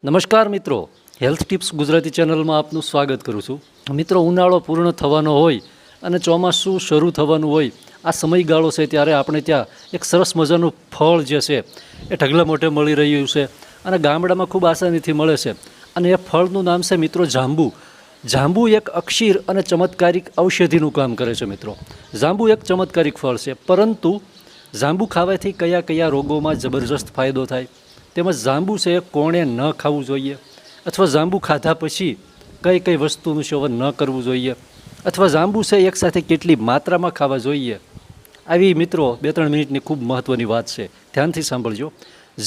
નમસ્કાર મિત્રો, health tips Gujarati ચેનલમાં આપનું સ્વાગત કરું છું. મિત્રો, ઉનાળો પૂર્ણ થવાનો હોય અને ચોમાસું શરૂ થવાનું હોય આ સમયગાળો છે ત્યારે આપણે ત્યાં એક સરસ મજાનું ફળ જે છે એ ઢગલા મોઢે મળી રહ્યું છે અને ગામડામાં ખૂબ આસાનીથી મળે છે અને એ ફળનું નામ છે મિત્રો જાંબુ. જાંબુ એક અક્ષીર અને ચમત્કારિક ઔષધિનું કામ કરે છે. મિત્રો, જાંબુ એક ચમત્કારિક ફળ છે, પરંતુ જાંબુ ખાવાથી કયા કયા રોગોમાં જબરજસ્ત ફાયદો થાય, તેમજ જાંબુ છે એ કોણે ન ખાવું જોઈએ, અથવા જાંબુ ખાધા પછી કઈ કઈ વસ્તુનું સેવન ન કરવું જોઈએ, અથવા જાંબુ છે એકસાથે કેટલી માત્રામાં ખાવા જોઈએ, આવી મિત્રો 2-3 મિનિટની ખૂબ મહત્ત્વની વાત છે. ધ્યાનથી સાંભળજો.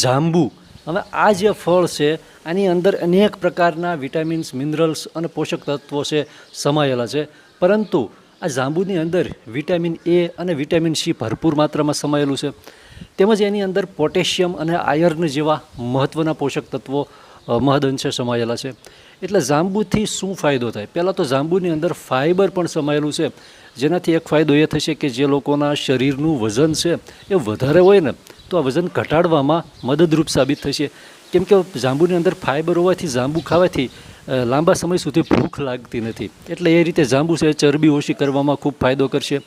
જાંબુ, હવે આ જે ફળ છે આની અંદર અનેક પ્રકારના વિટામિન્સ, મિનરલ્સ અને પોષક તત્વો છે સમાયેલા છે, પરંતુ આ જાંબુની અંદર વિટામિન એ અને વિટામિન સી ભરપૂર માત્રામાં સમાયેલું છે. તેમજ એની અંદર પોટેશિયમ અને આયર્ન જેવા મહત્ત્વના પોષક તત્વો મહદઅંશે સમાયેલા છે. એટલે જાંબુથી શું ફાયદો થાય? પહેલાં તો જાંબુની અંદર ફાઇબર પણ સમાયેલું છે, જેનાથી એક ફાયદો એ થશે કે જે લોકોના શરીરનું વજન છે એ વધારે હોય ને, તો આ વજન ઘટાડવામાં મદદરૂપ સાબિત થશે. કેમ કે જાંબુની અંદર ફાઇબર હોવાથી જાંબુ ખાવાથી લાંબા સમય સુધી ભૂખ લાગતી નથી. એટલે એ રીતે જાંબુ છે ચરબી ઓછી કરવામાં ખૂબ ફાયદો કરશે.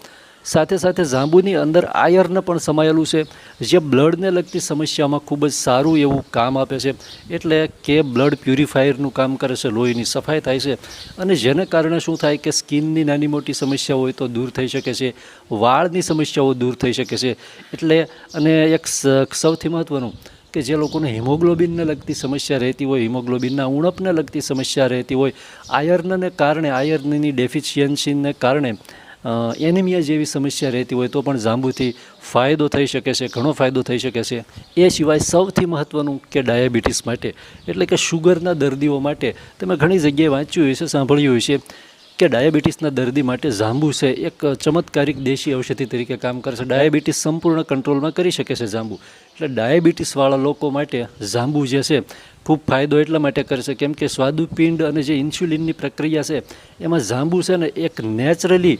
સાથે સાથે જાંબુની અંદર આયર્ન પણ સમાયેલું છે, જે બ્લડને લગતી સમસ્યામાં ખૂબ જ સારું એવું કામ આપે છે. એટલે કે બ્લડ પ્યુરિફાયરનું કામ કરે છે, લોહીની સફાઈ થાય છે, અને જેને કારણે શું થાય કે સ્કિનની નાની મોટી સમસ્યાઓ હોય તો દૂર થઈ શકે છે, વાળની સમસ્યાઓ દૂર થઈ શકે છે. એટલે અને એક સૌથી મહત્ત્વનું કે જે લોકોને હિમોગ્લોબિનને લગતી સમસ્યા રહેતી હોય, હિમોગ્લોબિનના ઉણપને લગતી સમસ્યા રહેતી હોય, આયર્નને કારણે, આયર્નની ડેફિશિયન્સીને કારણે એનિમિયા જેવી સમસ્યા રહેતી હોય તો પણ જાંબુથી ફાયદો થઈ શકે છે, ઘણો ફાયદો થઈ શકે છે. એ સિવાય સૌથી મહત્ત્વનું કે ડાયાબિટીસ માટે, એટલે કે શુગરના દર્દીઓ માટે, તમે ઘણી જગ્યાએ વાંચ્યું હશે, સાંભળ્યું હશે કે ડાયાબિટીસના દર્દી માટે જાંબુ છે એક ચમત્કારિક દેશી ઔષધિ તરીકે કામ કરે છે. ડાયાબિટીસ સંપૂર્ણ કંટ્રોલમાં કરી શકે છે જાંબુ. એટલે ડાયાબિટીસવાળા લોકો માટે જાંબુ જે છે ખૂબ ફાયદો એટલા માટે કરશે કેમ કે સ્વાદુપિંડ અને જે ઇન્સ્યુલિનની પ્રક્રિયા છે એમાં જાંબુ છે ને એક નેચરલી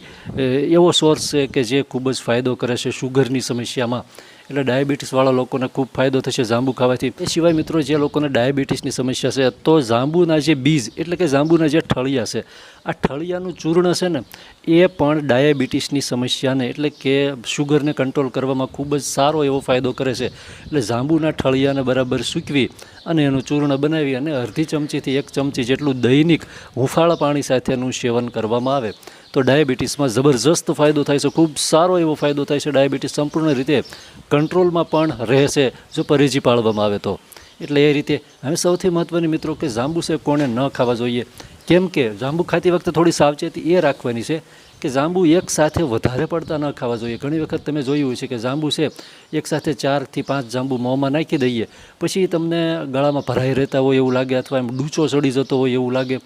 એવો સોર્સ છે કે જે ખૂબ જ ફાયદો કરે છે શુગરની સમસ્યામાં. એટલે ડાયાબિટીસવાળા લોકોને ખૂબ ફાયદો થશે જાંબુ ખાવાથી. એ સિવાય મિત્રો, જે લોકોને ડાયાબિટીસની સમસ્યા છે તો જાંબુના જે બીજ, એટલે કે જાંબુના જે ઠળિયા છે, આ ઠળિયાનું ચૂર્ણ છે ને એ પણ ડાયાબિટીસની સમસ્યાને, એટલે કે શુગરને કંટ્રોલ કરવામાં ખૂબ જ સારો એવો ફાયદો કરે છે. એટલે જાંબુના ઠળિયાને બરાબર સૂકવી અને એનું ચૂર્ણ બનાવી અને અડધી ચમચીથી 1 ચમચી જેટલું દૈનિક હુંફાળા પાણી સાથેનું સેવન કરવામાં આવે તો ડાયાબિટીસમાં જબરજસ્ત ફાયદો થાય છે, ખૂબ સારો એવો ફાયદો થાય છે. ડાયાબિટીસ સંપૂર્ણ રીતે કંટ્રોલમાં પણ રહેશે જો પરેજી પાળવામાં આવે તો. એટલે એ રીતે હવે સૌથી મહત્ત્વની મિત્રો કે જાંબુ છે કોણે ન ખાવા જોઈએ. કેમ કે જાંબુ ખાતી વખતે થોડી સાવચેતી એ રાખવાની છે કે જાંબુ એકસાથે વધારે પડતા ન ખાવા જોઈએ. ઘણી વખત તમે જોયું છે કે જાંબુ છે એકસાથે 4 થી 5 જાંબુ મોંમાં નાખી દઈએ પછી તમને ગળામાં ભરાઈ રહેતા હોય એવું લાગે, અથવા એમ ડૂચો ચડી જતો હોય એવું લાગે.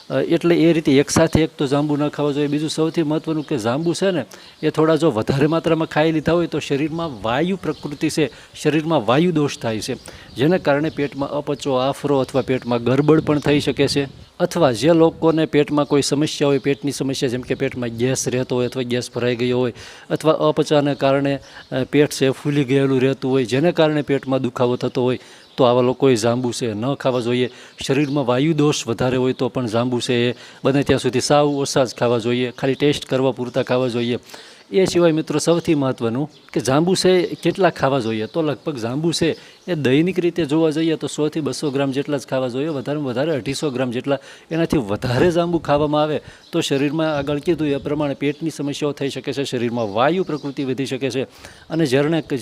એટલે એ રીતે એકસાથે એક તો જાંબુ ન ખાવા જોઈએ. બીજું સૌથી મહત્ત્વનું કે જાંબુ છે ને એ થોડા જો વધારે માત્રામાં ખાઈ લીધા હોય તો શરીરમાં વાયુ પ્રકૃતિ છે, શરીરમાં વાયુ દોષ થાય છે, જેને કારણે પેટમાં અપચો, આફરો અથવા પેટમાં ગરબડ પણ થઈ શકે છે. અથવા જે લોકોને પેટમાં કોઈ સમસ્યા હોય, પેટની સમસ્યા, જેમ કે પેટમાં ગેસ રહેતો હોય અથવા ગેસ ભરાઈ ગયો હોય, અથવા અપચાને કારણે પેટ છે ફૂલી ગયેલું રહેતું હોય, જેને કારણે પેટમાં દુખાવો થતો હોય, તો આવા લોકોએ જાંબુ છે ન ખાવા જોઈએ. શરીરમાં વાયુ દોષ વધારે હોય તો પણ જાંબુ છે એ બને ત્યાં સુધી સાવ ઓછા જ ખાવા જોઈએ, ખાલી ટેસ્ટ કરવા પૂરતા ખાવા જોઈએ. એ સિવાય મિત્રો સૌથી મહત્ત્વનું કે જાંબુ છે કેટલા ખાવા જોઈએ, તો લગભગ જાંબુ છે એ દૈનિક રીતે જોવા જઈએ તો 100 થી 200 ગ્રામ જેટલા જ ખાવા જોઈએ, વધારેમાં વધારે 250 ગ્રામ જેટલા. એનાથી વધારે જાંબુ ખાવામાં આવે તો શરીરમાં આગળ કીધું એ પ્રમાણે પેટની સમસ્યાઓ થઈ શકે છે, શરીરમાં વાયુ પ્રકૃતિ વધી શકે છે, અને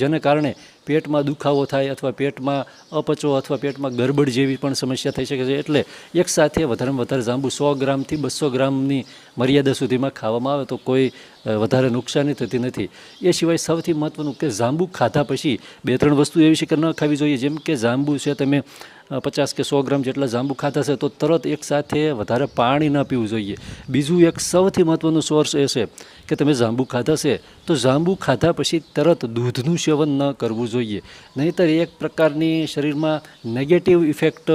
જેને કારણે પેટમાં દુખાવો થાય અથવા પેટમાં અપચો અથવા પેટમાં ગરબડ જેવી પણ સમસ્યા થઈ શકે છે. એટલે એકસાથે વધારેમાં વધારે જાંબુ 100 ગ્રામથી 200 ગ્રામની મર્યાદા સુધીમાં ખાવામાં આવે તો કોઈ વધારે નુકસાની થતી નથી. એ સિવાય સૌથી મહત્ત્વનું કે જાંબુ ખાધા પછી 2-3 વસ્તુ એવી છે કે ન ખાવી જોઈએ. જેમ કે જાંબુ છે તમે 50 કે 100 ગ્રામ જેટલા જાંબુ ખાધા છે તો તરત એકસાથે વધારે પાણી ન પીવું જોઈએ. બીજું એક સૌથી મહત્ત્વનું સોર્સ એ છે કે તમે જાંબુ ખાધા છે તો જાંબુ ખાધા પછી તરત દૂધનું સેવન ન કરવું જોઈએ, નહીંતર એક પ્રકારની શરીરમાં નેગેટિવ ઇફેક્ટ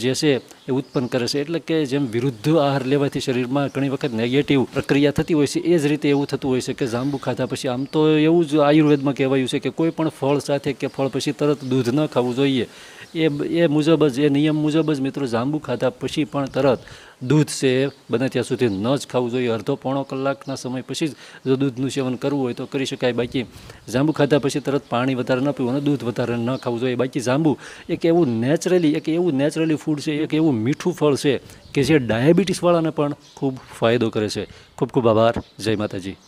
જે છે એ ઉત્પન્ન કરે છે. એટલે કે જેમ વિરુદ્ધ આહાર લેવાથી શરીરમાં ઘણી વખત નેગેટિવ પ્રક્રિયા થતી હોય છે, એ જ રીતે એવું થતું હોય છે કે જાંબુ ખાધા પછી, આમ તો એવું જ આયુર્વેદમાં કહેવાયું છે કે કોઈ પણ ફળ સાથે કે ફળ પછી તરત દૂધ ન ખાવું જોઈએ. એ મુજબ જ એ નિયમ મુજબ જ મિત્રો જાંબુ ખાધા પછી પણ તરત દૂધ છે એ બને ત્યાં સુધી ન જ ખાવું જોઈએ. અડધો પોણો કલાકના સમય પછી જ જો દૂધનું સેવન કરવું હોય તો કરી શકાય. બાકી જાંબુ ખાધા પછી તરત પાણી વધારે ન પીવું અને દૂધ વધારે ન ખાવું જોઈએ. બાકી જાંબુ એક એવું નેચરલી ફૂડ છે, એક એવું મીઠું ફળ છે કે જે ડાયાબિટીસવાળાને પણ ખૂબ ફાયદો કરે છે. ખૂબ ખૂબ આભાર. જય માતાજી.